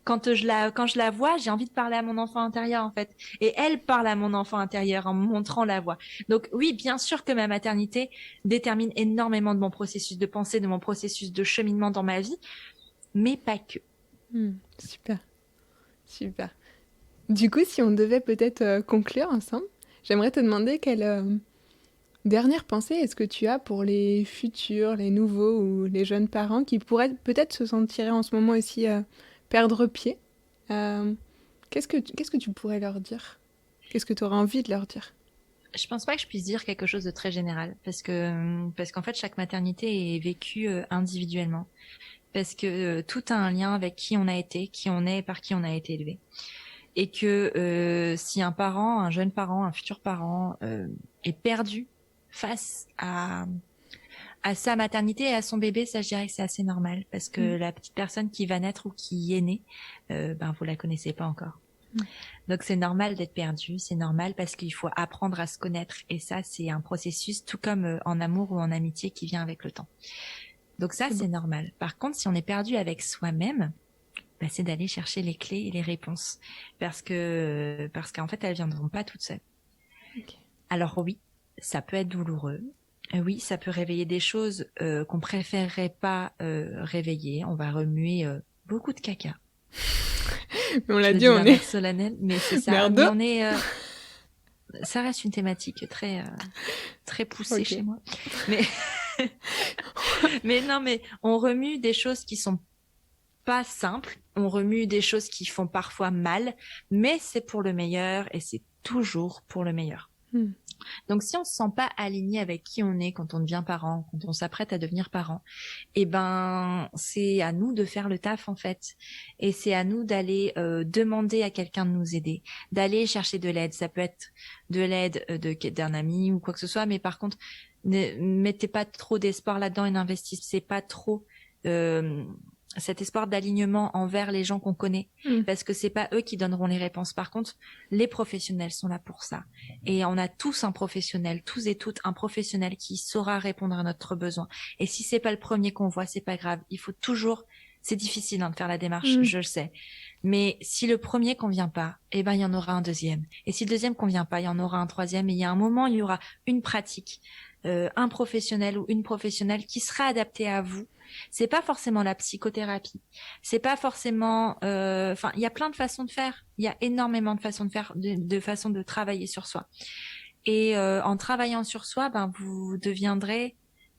quand je la vois, j'ai envie de parler à mon enfant intérieur, en fait. Et elle parle à mon enfant intérieur en me montrant la voie. Donc oui, bien sûr que ma maternité détermine énormément de mon processus de pensée, de mon processus de cheminement dans ma vie, mais pas que. Super. Du coup, si on devait peut-être conclure ensemble, j'aimerais te demander quelle dernière pensée est-ce que tu as pour les futurs, les nouveaux ou les jeunes parents qui pourraient peut-être se sentir en ce moment aussi perdre pied. Qu'est-ce que tu pourrais leur dire? Qu'est-ce que tu aurais envie de leur dire? Je pense pas que je puisse dire quelque chose de très général parce qu'en fait chaque maternité est vécue individuellement parce que tout a un lien avec qui on a été, qui on est et par qui on a été élevé. Et que si un jeune parent, un futur parent est perdu face à sa maternité et à son bébé, ça je dirais que c'est assez normal parce que la petite personne qui va naître ou qui est née, vous la connaissez pas encore. Donc c'est normal d'être perdu, c'est normal parce qu'il faut apprendre à se connaître et ça c'est un processus tout comme en amour ou en amitié qui vient avec le temps. Donc ça c'est normal. Par contre si on est perdu avec soi-même, c'est d'aller chercher les clés et les réponses parce qu'en fait elles viendront pas toutes seules. Okay. Alors oui, ça peut être douloureux. Oui, ça peut réveiller des choses qu'on préférerait pas réveiller. On va remuer beaucoup de caca. Mais on l'a dit, on est solennel, mais c'est ça. Merdeux. Mais on est ça reste une thématique très très poussée chez moi. Mais non, mais on remue des choses qui sont pas simples. On remue des choses qui font parfois mal, mais c'est pour le meilleur et c'est toujours pour le meilleur. Donc, si on se sent pas aligné avec qui on est quand on devient parent, quand on s'apprête à devenir parent, c'est à nous de faire le taf en fait. Et c'est à nous d'aller demander à quelqu'un de nous aider, d'aller chercher de l'aide. Ça peut être de l'aide d'un ami ou quoi que ce soit, mais par contre, ne mettez pas trop d'espoir là-dedans et n'investissez pas trop cet espoir d'alignement envers les gens qu'on connaît, parce que c'est pas eux qui donneront les réponses. Par contre, les professionnels sont là pour ça. Et on a tous un professionnel, tous et toutes un professionnel qui saura répondre à notre besoin. Et si c'est pas le premier qu'on voit, c'est pas grave. Il faut toujours, c'est difficile de faire la démarche, je le sais. Mais si le premier convient pas, il y en aura un deuxième. Et si le deuxième convient pas, il y en aura un troisième. Et il y a un moment, il y aura une pratique, un professionnel ou une professionnelle qui sera adapté à vous. C'est pas forcément la psychothérapie. C'est pas forcément, il y a plein de façons de faire. Il y a énormément de façons de faire, de façons de travailler sur soi. Et en travaillant sur soi, vous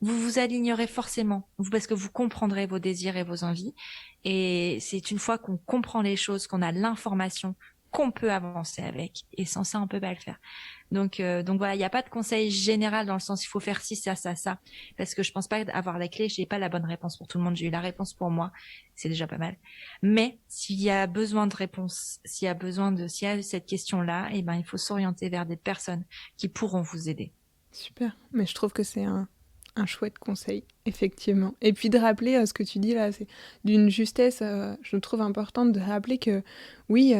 vous alignerez forcément, parce que vous comprendrez vos désirs et vos envies. Et c'est une fois qu'on comprend les choses, qu'on a l'information, qu'on peut avancer avec. Et sans ça, on peut pas le faire. Donc voilà, il n'y a pas de conseil général dans le sens il faut faire ci, ça, ça, ça. Parce que je pense pas avoir la clé, j'ai pas la bonne réponse pour tout le monde. J'ai eu la réponse pour moi, c'est déjà pas mal. Mais s'il y a besoin de réponse, s'il y a cette question-là, il faut s'orienter vers des personnes qui pourront vous aider. Super, mais je trouve que c'est un chouette conseil, effectivement. Et puis de rappeler ce que tu dis là, c'est d'une justesse, je trouve importante de rappeler que oui,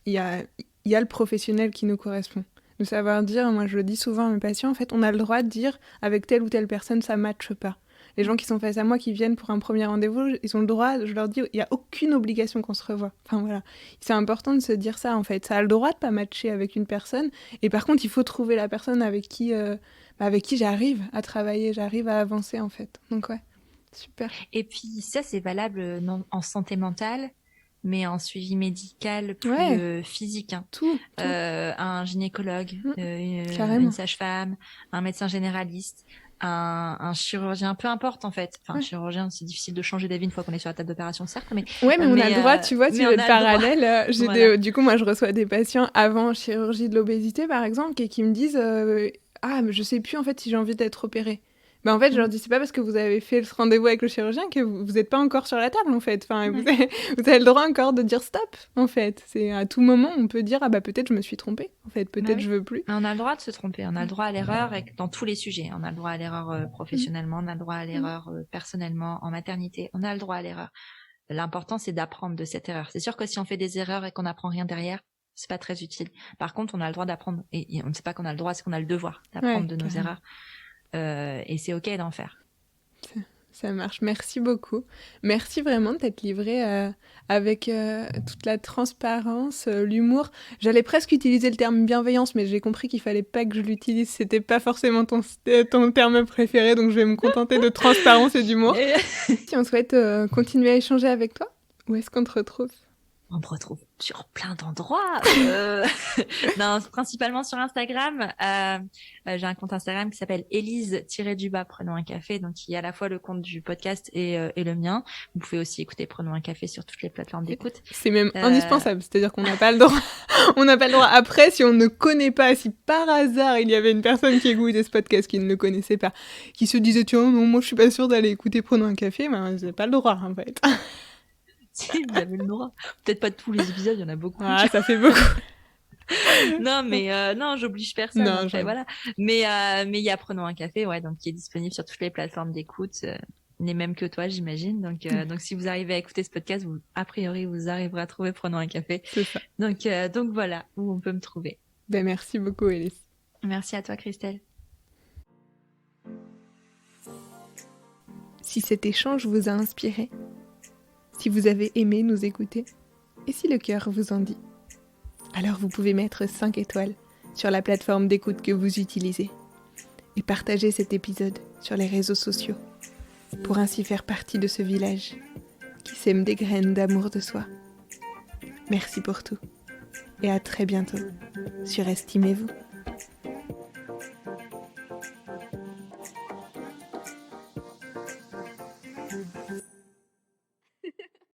il y a le professionnel qui nous correspond. De savoir dire, moi je le dis souvent à mes patients, en fait, on a le droit de dire avec telle ou telle personne, ça ne matche pas. Les gens qui sont face à moi, qui viennent pour un premier rendez-vous, ils ont le droit, je leur dis, il n'y a aucune obligation qu'on se revoie. Enfin voilà, c'est important de se dire ça en fait. Ça a le droit de ne pas matcher avec une personne, et par contre, il faut trouver la personne avec qui j'arrive à travailler, j'arrive à avancer en fait. Donc ouais, super. Et puis ça, c'est valable en santé mentale, mais en suivi médical plus physique. Tout. Un gynécologue, une sage-femme, un médecin généraliste, un chirurgien, peu importe en fait. Enfin, chirurgien, c'est difficile de changer d'avis une fois qu'on est sur la table d'opération, certes, mais... Ouais, mais on a le droit, tu vois, si j'ai le parallèle, du coup, moi, je reçois des patients avant chirurgie de l'obésité, par exemple, qui me disent « Ah, mais je sais plus, en fait, si j'ai envie d'être opérée. » En fait, je leur dis, c'est pas parce que vous avez fait ce rendez-vous avec le chirurgien que vous n'êtes pas encore sur la table, en fait. Enfin, vous avez le droit encore de dire stop, en fait. C'est à tout moment, on peut dire, peut-être je me suis trompée, en fait, peut-être je veux plus. On a le droit de se tromper, on a le droit à l'erreur dans tous les sujets. On a le droit à l'erreur professionnellement, on a le droit à l'erreur personnellement, en maternité, on a le droit à l'erreur. L'important, c'est d'apprendre de cette erreur. C'est sûr que si on fait des erreurs et qu'on n'apprend rien derrière, c'est pas très utile. Par contre, on a le droit d'apprendre, et on ne sait pas qu'on a le droit, c'est qu'on a le devoir d'apprendre de nos erreurs. Et c'est ok d'en faire. Ça marche, merci beaucoup. Merci vraiment de t'être livrée avec toute la transparence, l'humour. J'allais presque utiliser le terme bienveillance, mais j'ai compris qu'il fallait pas que je l'utilise. C'était pas forcément ton terme préféré, donc je vais me contenter de transparence et d'humour. Si on souhaite continuer à échanger avec toi, où est-ce qu'on te retrouve ? On me retrouve sur plein d'endroits. Non, principalement sur Instagram. J'ai un compte Instagram qui s'appelle Élise-du-bas Prenons un café, donc qui est à la fois le compte du podcast et le mien. Vous pouvez aussi écouter Prenons un café sur toutes les plateformes d'écoute. C'est même indispensable, c'est-à-dire qu'on n'a pas le droit. On n'a pas le droit. Après, si on ne connaît pas, si par hasard il y avait une personne qui écoutait ce podcast qui ne le connaissait pas, qui se disait tiens non, moi je suis pas sûre d'aller écouter Prenons un café, vous n'avez pas le droit en fait. Si, vous avez le droit. Peut-être pas de tous les épisodes, il y en a beaucoup. Ah, ça fait beaucoup. Non, mais non, j'oblige personne. Non, voilà. Mais il y a Prenons un café, donc qui est disponible sur toutes les plateformes d'écoute. les mêmes que toi, j'imagine. Donc si vous arrivez à écouter ce podcast, a priori, vous arriverez à trouver Prenons un café. C'est ça. Donc voilà où on peut me trouver. Ben, merci beaucoup, Alice. Merci à toi, Christelle. Si cet échange vous a inspiré, si vous avez aimé nous écouter, et si le cœur vous en dit, alors vous pouvez mettre 5 étoiles sur la plateforme d'écoute que vous utilisez et partager cet épisode sur les réseaux sociaux pour ainsi faire partie de ce village qui sème des graines d'amour de soi. Merci pour tout et à très bientôt sur Estimez-vous.